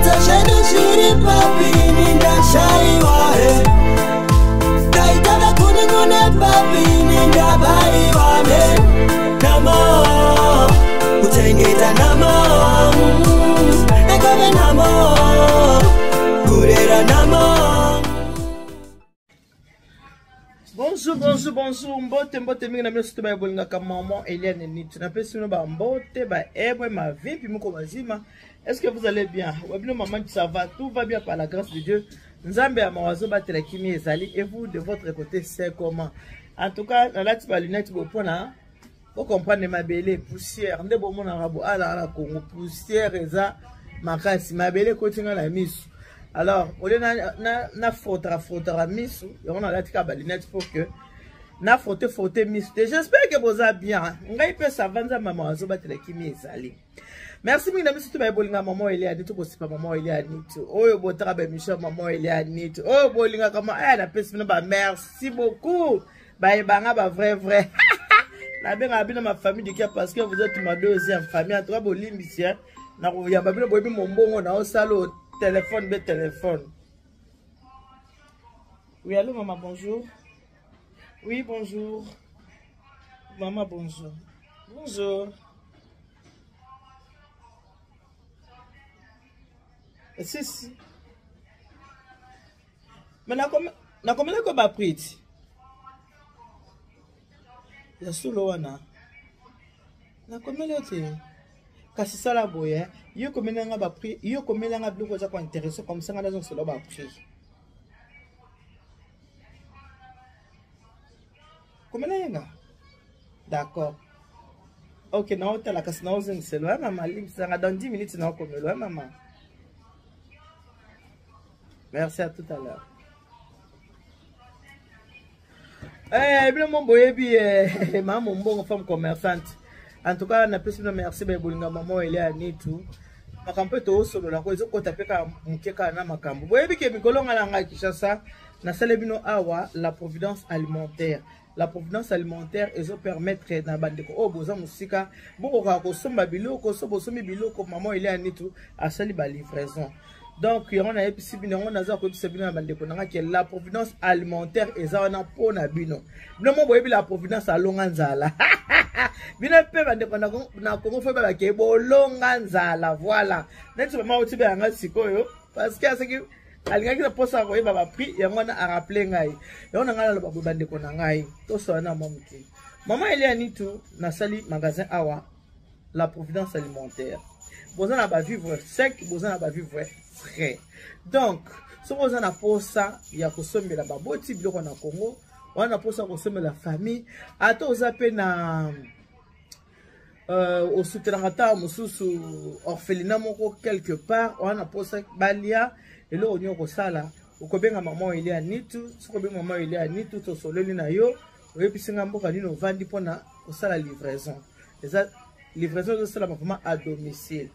Tashenu shiri papi ninda shai wae Kaitana kuningune papi ninda bai wale Namo Utengeta namo Ekome namo Kurera namo. Bonjour, mbote mingi na mimi soto ba bolinga ka maman Eliane Nitu. Na pesi no ba mbote ba ebwe ma vie puis moko mazima. Est-ce que vous allez bien? Wabino maman ça va, tout va bien par la grâce de Dieu. Nzambe ya mawazo ba tela kimi ezali et vous de votre côté c'est comment? En tout cas, na lati ba lunette bo pona. Vous comprenez ma belle poussière, nde bo mona rabo ala Congo poussière eza makasi ma belle kotinga na misu. Alors, au lieu na frottera misu, on a la tika balinette pour que na frotter misu. J'espère que vous allez bien. Ngai pe savanza maman azobate la kimi ezali. Merci mingi na misu tu ba bolinga maman Eliane Nitu posipa maman Eliane Nitu. Oyo botara ba mission maman Eliane Nitu. Oh bolinga kama na pesi ba merci beaucoup. Ba ebanga ba vrai. Na benga bino ma famille de kia parce que vous êtes ma deuxième famille. En tout cas bolimbisia na ko yamba bino boyebi mombongo na osalo téléphone. Oui, allô, maman, bonjour. Oui, bonjour. Maman, bonjour. Bonjour. Si. Mais na combien de ba prix? Ya solo wana. Na combien de kasi sala boye yo komelanga ba prix yo komelanga biloko za ko intéressant comme ça ngana zo solo ba prix komelanga d'accord OK na hôtel la kasi na ozen selo maman lim sanga dans 10 minutes na komelo maman merci à tout à l'heure bien mon boye bi maman mbongo femme commerçante. En tout cas, na pesi no merci ba bolinga maman Eliane Nitu. Makambo to solo la ko ezoko tapeka mukeka na makambo. Boyebi ke mikolonga na nga Kinshasa na salebino awa la providence alimentaire. La providence alimentaire ezo permettre na bandeko o boza musika boko ko somba biloko so bosomi biloko maman Eliane Nitu asali ba livraison. Donc on a episi bino on aza ko episi bino na bandeko na ke la providence alimentaire eza na pona bino. Bino mo boyebi la providence alonga nzala. Bina pe bandeko na Congo fo ba ke bolonga nzala voilà. Neti mama otibe anga sikoyo parce que aseki alinga ki posa ko yeba ba prix yango na a rappeler ngai. Yango ngala lo ba bandeko na ngai. To so na mamuki. Maman Eliane Nitu na sali magasin awa la providence alimentaire. Boza na ba vivre sec, boza na ba vivre frais. Donc, so boza na posa ya kosombela ba boti biloko na Congo, wana posa kosombela famille, ata oza pe na au soutenangata mususu orphelinat moko quelque part, wana posa balia elo onyo ko sala, okobenga maman Eliane Nitu, sokobenga maman Eliane Nitu to soleli na yo, oyepisinga mboka nino vandi pona kosala livraison. Eza livraison de cela vraiment à domicile.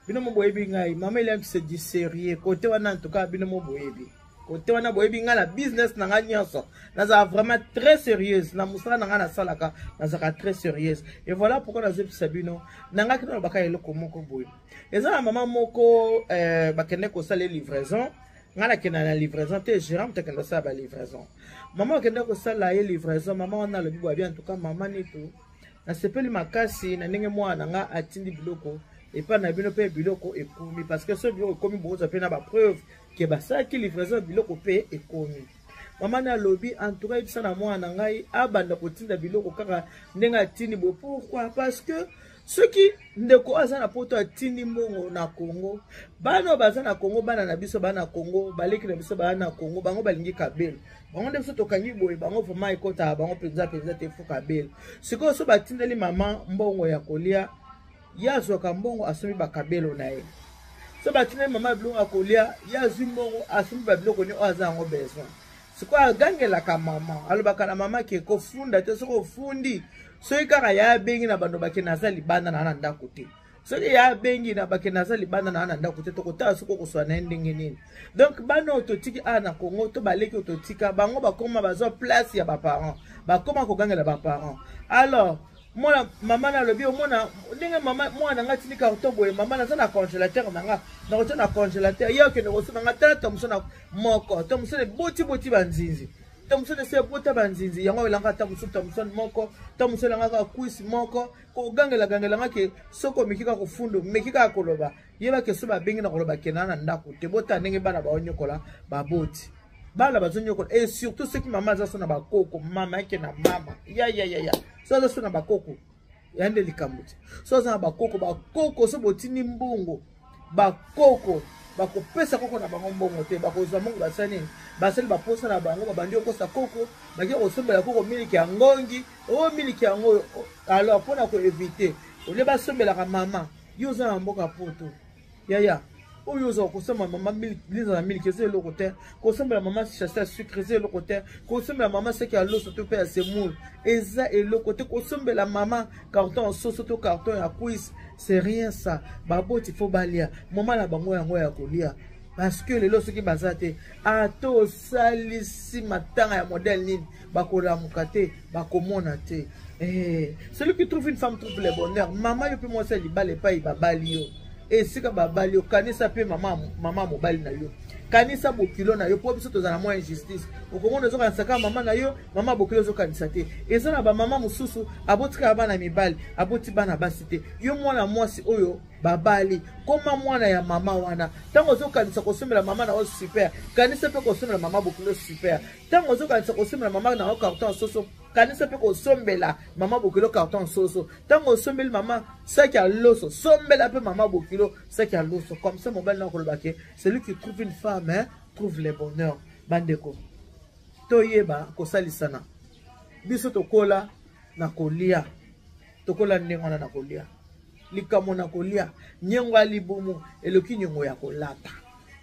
Bino mo boyebi ngai maman Eliane se dit sérieux côté wana en tout cas bino mo boyebi côté wana boyebi ngai la business na nga nyonso naza vraiment très sérieuse na musala na nga na salaka naza très sérieuse et voilà pourquoi nazo pisa bino nanga kino baka eloko moko boye eza na maman moko bakende ko sala livraison ngala kena na livraison te gérant te kende sala ba livraison maman kende ko sala livraison maman wana le bibo bien en tout cas maman Nitu na sepeli makasi na ndenge mwana nga atindi biloko et pas na bino pe biloko ekomi parce que ce biloko ekomi boza pe na ba preuve que ba ça qui livraison biloko pe ekomi maman na lobby en tout cas ibisa na mwana ngai abanda kotinda biloko kaka ndenge atindi bo pourquoi parce que ceux qui ndeko azana poto atindi mbongo na Congo bano bazana Congo bana na biso bana Congo baleki na biso bana Congo bango balingi kabelo bango nde biso tokangi boye bango vraiment ekota bango penza te fu kabelo siko so batindeli maman mbongo ya kolia yazo kambongo asumi bakabelo na ye so batindeli maman bilongo akolia yazo mbongo asumi ba biloko ni azango besoin siko agangela ka maman alobaka na maman ke ko funda te soko fundi so ikaka ya bengi na bando bakena za libanda na ndako te so ya bengi na bakena za libanda na ndako te to kota soko ko swana ndenge nini donc bano totiki na Congo to baleki ototika bango bakoma bazo place ya ba parents bakoma ko gangela ba parents alors Moi, maman a le bio, moi, n'a pas carton, maman a un congélateur, n'a un congélateur. Il y a que nous recevons un tas, Thompson a moko, Thompson est boti banzinzi. Thompson est boti banzinzi. Yango ilanga Thompson moko, Thompson langa kuisi moko, ko gangela ke soko mikika ko fundo, mikika koloba. Yeba ke soba bengi na koloba kenana ndako. Te bota ndenge bana ba onyokola ba boti. Bala bazonyokola et surtout ceux qui maman za sona ba koko, mama ke na mama. Ya. So ça na bakoko yande likamuti so ça na bakoko so botini mbungo bakoko bakopesa koko na bango mbongo te bakozwa mbongo basani basali baposa na bango babandi okosa koko baki kosombela koko miliki ya ngongi miliki ya ngo alors pona ko éviter ole basombela ka mama yoza na mboka poto ya oyoza kosomba mama liza na miliki eze eloko te kosomba mama chasse à sucre eze eloko te kosomba mama seki ya loso to pe ya semoule eza eloko te kosomba mama carton soso to carton ya quiz c'est rien ça baboti faut balia mama na bango yango ya kolia parce que lelo soki bazate ato salisi matanga ya modèle nini bakolamuka te bakomona te celui qui trouve une femme trouve le bonheur mama yo pe moi ça libale pa ibabali yo et si ka babali yo kanisa pe mama mobali na yo kanisa bokilo na yo po biso tozana mo injustice okomona zo kanisa ka mama na yo mama bokilo zo kanisa te eza na ba mama mususu abotika bana mibali aboti bana basi te yo mwana mwasi oyo babali koma mwana ya mama wana tango zo kanisa kosomela mama na o super kanisa pe kosomela mama bokilo super tango zo kanisa kosomela mama na o carton soso kanisa pe kosombela mama bokilo carton soso tango sombeli mama saki ya loso sombela pe mama bokilo saki ya loso comme ça mobile na kolobake celui qui trouve une femme trouve le bonheur bandeko toyeba kosalisana biso tokola na kolia tokola ndengwana na kolia likamo na kolia nyongo ya libumu eloki nyongo ya kolata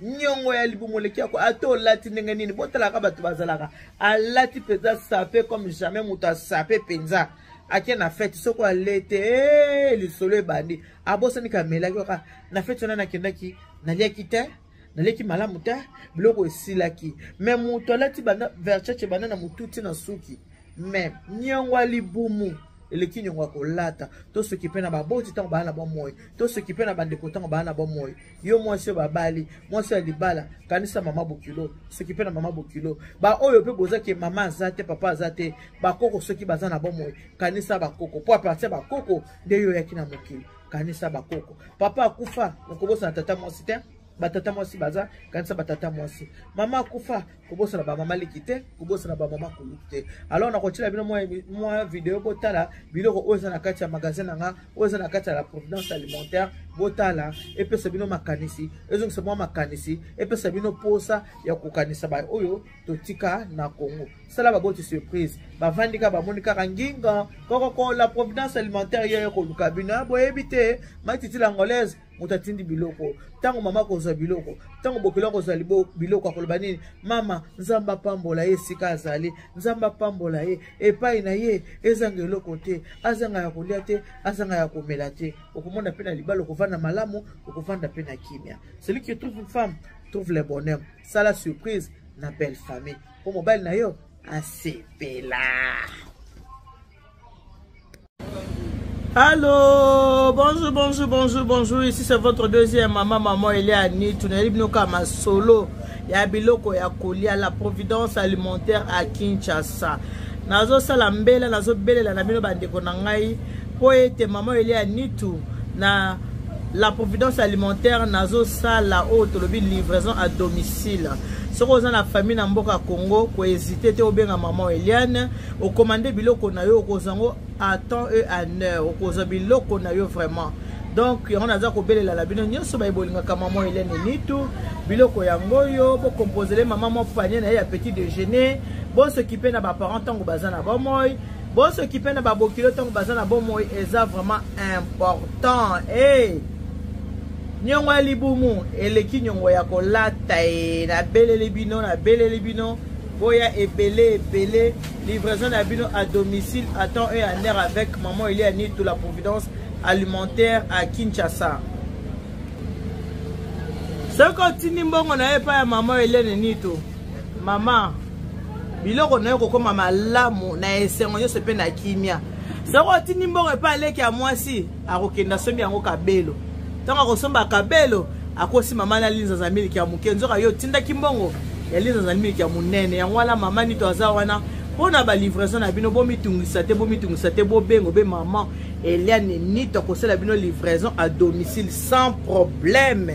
nyongo ya libumu leki yako ato lati ndenge nini botalaka bato bazalaka alati peza sape comme jamais muta sape penza ake na fête soko alete lisolo ebandi abosani kamelaki oka na fête wana nakendaki naliaki te naleki malamu te biloko esilaki me mutu alati banda verchache banda na mututi na suki me nyongo ya libumu eleki nyongo kolata to soki pe na baboti tango bana bomoi to soki pe na bandeko tango bana bomoi yo mwasi babali mwasi ya libala kanisa mama bokilo soki pe na mama bokilo ba oyo pe bozaki mama azate papa azate bakoko soki bazana bomoi kanisa bakoko po partir bakoko nde yo yaki na mokili kanisa bakoko papa akufa nokobosa na tata mwasi te batata mwasi baza kanisa batata mwasi mama akufa kobosa na ba mama likite kobosa na ba mama kulute alors na kochila bino moi vidéo botala biloko oza na kati ya magasin nga oza na kati ya la Providence alimentaire botala epesa bino makanisi ezongisa mwa makanisi epesa bino posa ya kokanisa ba oyo totika na Congo sala baboti surprise bavandika bamonika kanginga koko la Providence alimentaire ya koluka bino boyebite matiti l'angolaise mutatindi biloko tango mama kozwa biloko tango bokelo kozwa biloko akoloba nini mama nzamba pambola ye sika azali nzamba pambola ye epai na ye ezanga eloko te azanga ya kolia te azanga ya komela te okomona pe na libala okovanda malamu okovanda pe na kimia celui qui trouve une femme trouve le bonheur ça la surprise na belle famille pour mobile na yo asepela. Allô, bonjour, ici c'est votre deuxième maman Eliani, tunalibinoka ma solo ya biloko ya kolia la Providence alimentaire à Kinshasa. Nazo sala mbela nazo belela na bino bandeko na ngai po ete maman Eliani tu na la Providence alimentaire nazo sala o tolobi livraison à domicile. Si vous avez la famille na mboka Congo, ko hésiter te obenga maman Eliane, o commander biloko na yo ko zango à temps et à heure, ko za biloko na yo vraiment. Donc on a za ko belela la bino nyonso ba bolinga ka maman Eliane nitu, biloko yango yo bo composer maman mo panier na ya petit déjeuner, bon s'occuper na ba parents tango bazana ba moy, bon s'occuper na ba bokilo tango bazana ba moy, eza vraiment important. Hey, nyongo ya libumu eleki nyongo ya kolata na belele bino boya ebele livraison na bino à domicile à temps et en heure avec maman Eliani de la Providence alimentaire à Kinshasa. Ce continue mbongo na epa ya maman Eliani nito mama biloko na yo kokoma malamu na esengo nyonso pe na kimia soko tindi mbongo epa aleki ya mwasi akokenda sombi yango kabelo ntango akosomba kabelo akosi mama na linza za miliki ya moke nzoka yo tindaki mbongo ya linza za miliki ya monene yango wana mama nito aza wana mpona balivraison na bino bomitungisa te bobengo be mama Eliane nito akosala bino livraison à domicile sans problème.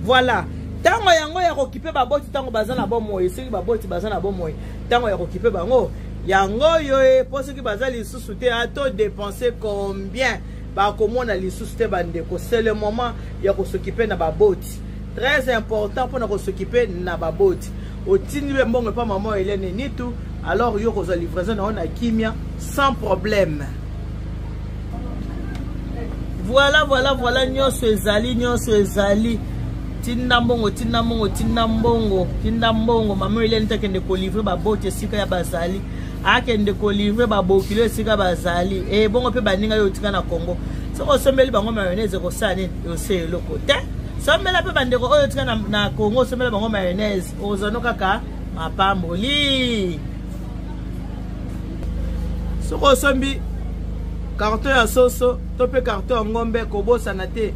Voilà. Tango yango ya kokipe baboti tango baza na bomoi soki baboti baza na bomoi tango ya kokipe bango yango yo po soki baza lisusu te ato dépenser combien bakomona lisusu te bandeko c'est le moment ya kosokipe na baboti très important mpona kosokipe na baboti otindi be mbongo pa mama Eliane nitu alors yo kozwa livraison na ona kimia sans problème. Voilà nyonso ezali tinda mbongo mama Eliane takende ko livrer ba bote sika ya bazali akende ko livrer ba bokilo sika bazali bongo pe baninga yo tika na Congo soko sombeli bango mayonnaise ko sane yo se loko te sombela pe bandeko oyo tika na Congo sombela bango mayonnaise ozono kaka mapamboli soko sombi carton ya soso to pe carton ya ngombe kobosana te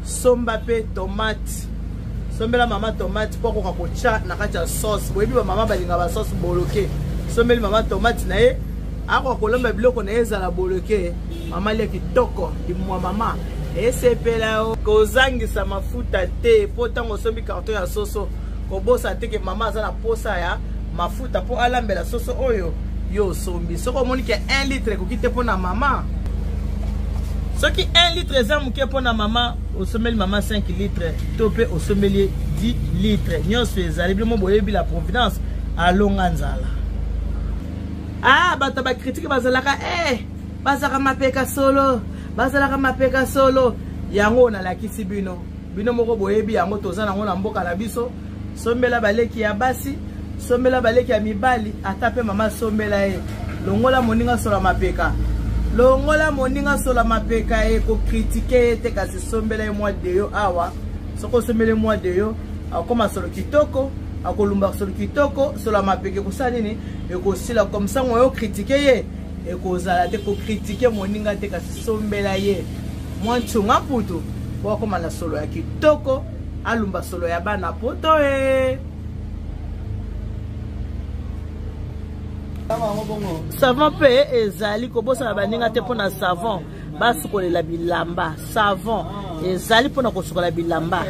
somba pe tomate sombela mama tomate poko kakocha na kati ya sauce boyebi ba mama balinga ba sauce boloke sombeli mama tomate na ye ako kolomba biloko na ezala boloke mama le kitoko imwa mama esepela o kozangisa mafuta te po tango sombi carton ya soso kobosa te ke mama aza na posa ya mafuta po alambela soso oyo yo sombi soko moni ke 1 litre kokite po na mama soki 1 litre eza muke po na mama osomeli mama 5 litres to pe osomeli 10 litres nyonso ezali biloko boyebi la providence alonga nzala bato bakritike bazalaka bazalaka mapeka solo yango nalakisi bino moko boyebi yango toza nango na mboka na biso sombela baleki ya basi sombela baleki ya mibali ata pe mama sombela ye longola moninga sola mapeka ko critiquer te kasi sombela ye moi de yo awa soko sombele moi de yo akoma solo kitoko akolumba solo kitoko sola mapeke ko sa nini eko sila comme ça yo critiquer ye eko zala te ko critiquer moninga te kasi sombela ye moi tsunga putu bo akoma na solo ya kitoko alumba solo ya bana poto savon pe ezali kobosa baninga te pona savon basukolela bilamba savon ezali pona kosukola bilamba